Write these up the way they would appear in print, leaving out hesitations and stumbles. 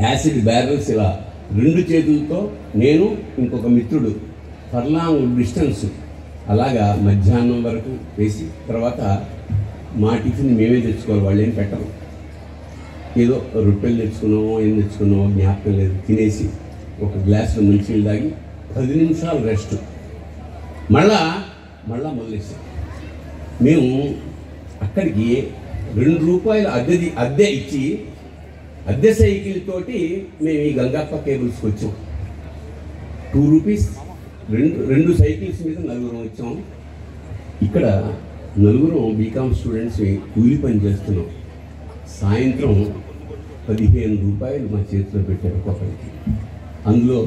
Acid barrels ఇలా 2 చేతులతో నేను ఇంకొక మిత్రుడు ఫర్లాంగ్ డిస్టెన్స్ అలాగా మధ్యాహ్నం వరకు వేసి తర్వాత మా టిఫిన్ మేమే తెచ్చుకోవాలి, వాళ్ళు ఏం పెట్టరు. ఏదో రొట్టెలు తెచ్చుకున్నామో ఏం తెచ్చుకున్నామో జ్ఞాపకం లేదు. తినేసి ఒక గ్లాసులో మంచినీళ్ళు తాగి 10 నిమిషాలు రెస్ట్, మళ్ళా మొదలేసాం. మేము అక్కడికి ₹2 అద్దె ఇచ్చి అద్దె సైకిల్ తోటి మేము ఈ గంగప్ప కేబుల్స్కి వచ్చాం. ₹2 రెండు సైకిల్స్ మీద 4 వచ్చాం. ఇక్కడ 4 బీకామ్ స్టూడెంట్స్ కూలి పని చేస్తున్నాం. సాయంత్రం ₹15 మా చేతిలో పెట్టారు ఒక్కొక్కరికి. అందులో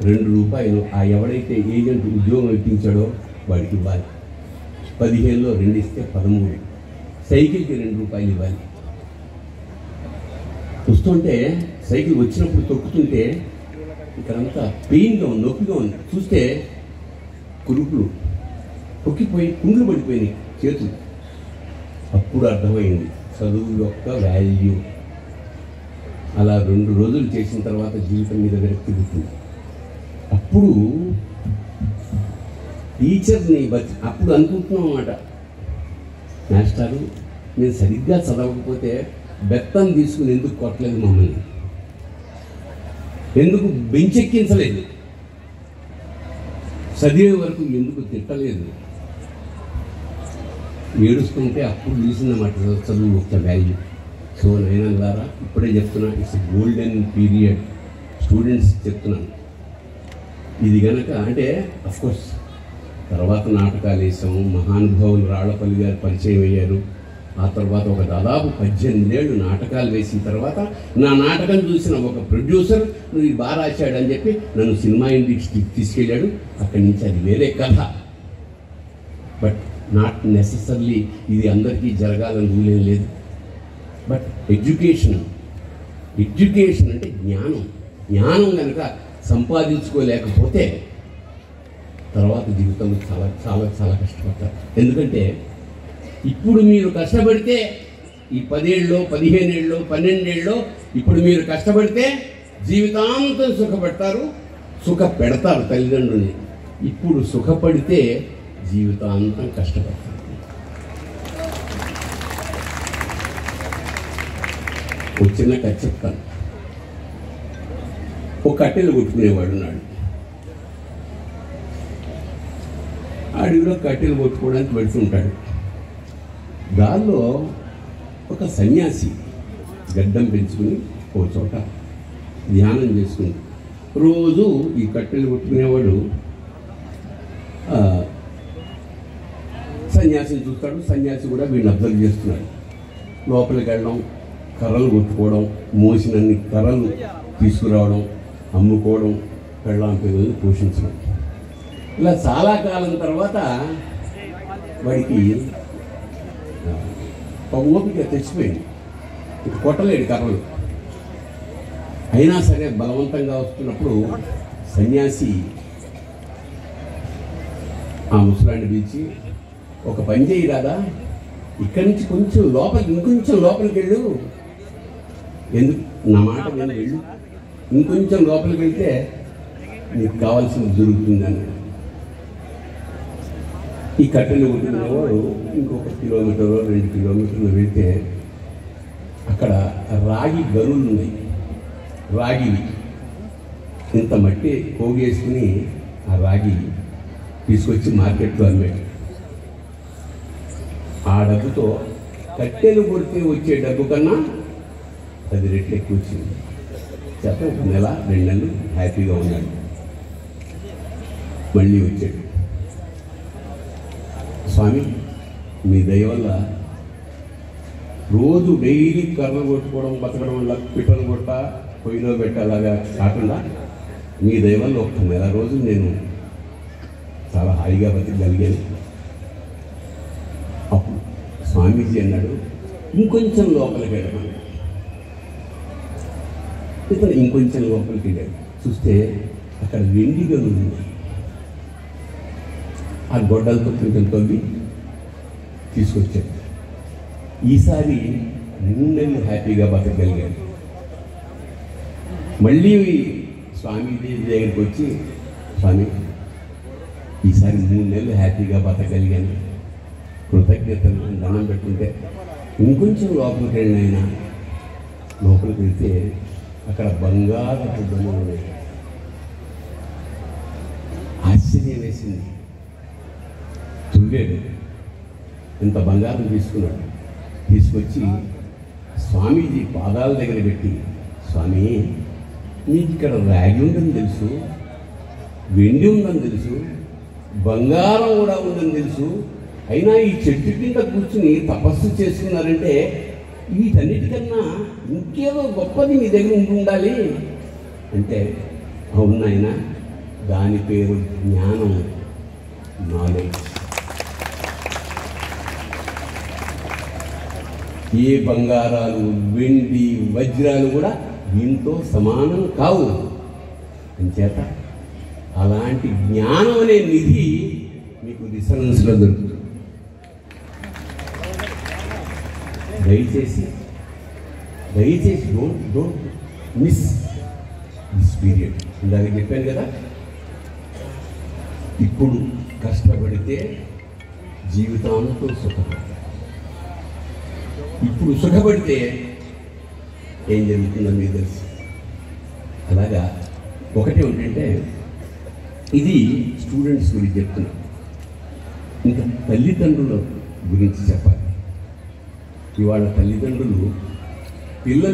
₹2 ఆ ఎవడైతే ఏజెంట్ ఉద్యోగం ఇప్పించాడో వాడికి ఇవ్వాలి. 15లో 2 ఇస్తే 13. సైకిల్కి ₹2 ఇవ్వాలి. వస్తుంటే సైకిల్ వచ్చినప్పుడు తొక్కుతుంటే ఇక్కడంతా పెయిన్గా ఉంది, నొప్పిగా ఉంది. చూస్తే కురుపులు తొక్కిపోయి కుండ్లు పడిపోయినాయి చేతులు. అప్పుడు అర్థమైంది చదువు యొక్క వాల్యూ. అలా 2 రోజులు చేసిన తర్వాత జీవితం మీద విరక్తి పుట్టింది. అప్పుడు టీచర్ని అప్పుడు అనుకుంటున్నాం అన్నమాట, మాస్టారు నేను సరిగ్గా చదవకపోతే బెత్తం తీసుకుని ఎందుకు కొట్టలేదు మమ్మల్ని, ఎందుకు బెంచెక్కించలేదు, చదివే వరకు ఎందుకు తిట్టలేదు. ఏడుస్తుంటే అప్పుడు తెలిసిందన్నమాట చదువు ఒక వాల్యూ. సో నైనా ద్వారా ఇప్పుడే చెప్తున్నా, ఇట్స్ గోల్డెన్ పీరియడ్. స్టూడెంట్స్ చెప్తున్నాను ఇది కనుక. అంటే అఫ్కోర్స్ తర్వాత నాటకాలు వేసాము, మహానుభావులు రాళ్లపల్లి గారు పరిచయం అయ్యారు. ఆ తర్వాత ఒక దాదాపు 18 ఏళ్ళు నాటకాలు వేసిన తర్వాత నా నాటకం చూసిన ఒక ప్రొడ్యూసర్ నువ్వు ఇది బాగా రాశాడని చెప్పి నన్ను సినిమా ఇండస్ట్రీకి తీసుకెళ్ళాడు. అక్కడి నుంచి అది వేరే కథ. బట్ నాట్ నెసెసర్లీ ఇది అందరికీ జరగాలని రూలేం లేదు. బట్ ఎడ్యుకేషన్ అంటే జ్ఞానం కనుక సంపాదించుకోలేకపోతే తర్వాత జీవితంలో చాలా చాలా చాలా కష్టపడతారు. ఎందుకంటే ఇప్పుడు మీరు కష్టపడితే ఈ 10 ఏళ్ళలో 15 ఏళ్ళలో 12 ఏళ్ళలో ఇప్పుడు మీరు కష్టపడితే జీవితాంతం సుఖపడతారు, సుఖపెడతారు తల్లిదండ్రుల్ని. ఇప్పుడు సుఖపడితే జీవితాంతం కష్టపడతారు. ఒక చిన్న కథ చెప్తాను. ఒక కట్టెలు కొట్టుకునేవాడు ఉన్నాడు. అడవిలో కట్టెలు కొట్టుకోవడానికి పెడుతుంటాడు. దానిలో ఒక సన్యాసి గడ్డం పెంచుకుని ఓ చోట ధ్యానం చేసుకుని రోజు ఈ కట్టెలు కొట్టుకునేవాడు సన్యాసిని చూస్తాడు. సన్యాసి కూడా వీడిని అబ్జర్వ్ చేస్తున్నాడు. లోపలికి వెళ్ళడం, కర్రలు కొట్టుకోవడం, మోసినన్ని కర్రలు తీసుకురావడం, అమ్ముకోవడం, పెళ్ళాం పిల్లల్ని పోషించడం. ఇలా చాలా కాలం తర్వాత వాడికి ఓపిక తెచ్చిపోయింది. ఇక కొట్టలేడు కర్రలు. అయినా సరే బలవంతంగా వస్తున్నప్పుడు సన్యాసి ఆ ముసలాన్ని పిలిచి, ఒక పని చేయి రాదా, ఇక్కడి నుంచి కొంచెం ఇంకొంచెం లోపలికి వెళ్ళు, ఎందుకు నా మాట నేను వెళ్ళు, ఇంకొంచెం లోపలికి వెళ్తే నీకు కావాల్సింది జరుగుతుందని. ఈ కట్టెలు కొట్టినవాడు ఇంకొక 1 కిలోమీటర్ 2 కిలోమీటర్లు వెళ్తే అక్కడ రాగి గరువులు ఉన్నాయి. రాగివి ఇంత మట్టి పోగేసుకుని ఆ రాగి తీసుకొచ్చి మార్కెట్లో అమ్మాడు. ఆ డబ్బుతో కట్టెలు కొడితే వచ్చే డబ్బు కన్నా 10 రెట్లు ఎక్కువ వచ్చింది. చేత 1 నెల 2 నెలలు హ్యాపీగా ఉన్నాడు. మళ్ళీ వచ్చాడు. స్వామి మీ దయ వల్ల రోజు డైలీ కర్రలు కొట్టుకోవడం, బతకడం వల్ల పిట్టలు కొట్ట పొయ్యిలో పెట్టేలాగా కాకుండా మీ దయ వల్ల 1 నెల రోజులు నేను చాలా హాయిగా బతికగలిగాను. అప్పుడు స్వామీజీ అన్నాడు, ఇంకొంచెం లోపలికి వెళ్ళమని. ఇతను ఇంకొంచెం లోపలికి వెళ్ళాడు. చూస్తే అక్కడ వెండి గనులు ఉన్నాయి. ఆ గొడ్డలతో కొంచెం తవ్వి తీసుకొచ్చాడు. ఈసారి 3 నెలలు హ్యాపీగా బతకగలిగాడు. మళ్ళీ స్వామీజీ దగ్గరికి వచ్చి, స్వామి ఈసారి 3 నెలలు హ్యాపీగా బతకగలిగాను, కృతజ్ఞతలు దండం పెట్టుకుంటే ఇంకొంచెం లోపలికి వెళ్ళిన ఆయన. లోపలికి వెళ్తే అక్కడ బంగారపు బొమ్మలు ఉన్నాయి. ఆశ్చర్యం వేసింది. తువ్వాడు, ఇంత బంగారం తీసుకున్నాడు. తీసుకొచ్చి స్వామీజీ పాదాల దగ్గర పెట్టి, స్వామి మీకు ఇక్కడ రాగి ఉందని తెలుసు, వెండి ఉందని తెలుసు, బంగారం కూడా ఉందని తెలుసు, అయినా ఈ చెట్టు కింద కూర్చుని తపస్సు చేసుకున్నారంటే వీటన్నిటికన్నా ఇంకేదో గొప్పది మీ దగ్గర ఉండాలి అంటే, అవును ఆయన, దాని పేరు జ్ఞానం, నాలెడ్జ్. ఏ బంగారాలు, వెండి, వజ్రాలు కూడా దీంతో సమానం కావు. అంచేత అలాంటి జ్ఞానం అనే నిధి మీకు రిసనెన్స్లో దొరుకుతుంది. దయచేసి డోంట్ మిస్ దిస్ పీరియడ్. ఇందాక చెప్పాను కదా, ఇప్పుడు కష్టపడితే జీవితాంతో సుఖపడతారు. ఇప్పుడు సుఖపడితే ఏం జరుగుతుందో మీకు తెలుసు. అలాగా ఒకటి ఏంటంటే, ఇది స్టూడెంట్స్ గురించి చెప్తున్నాను. ఇంకా తల్లిదండ్రుల గురించి చెప్పాలి. ఇవాళ తల్లిదండ్రులు పిల్లలు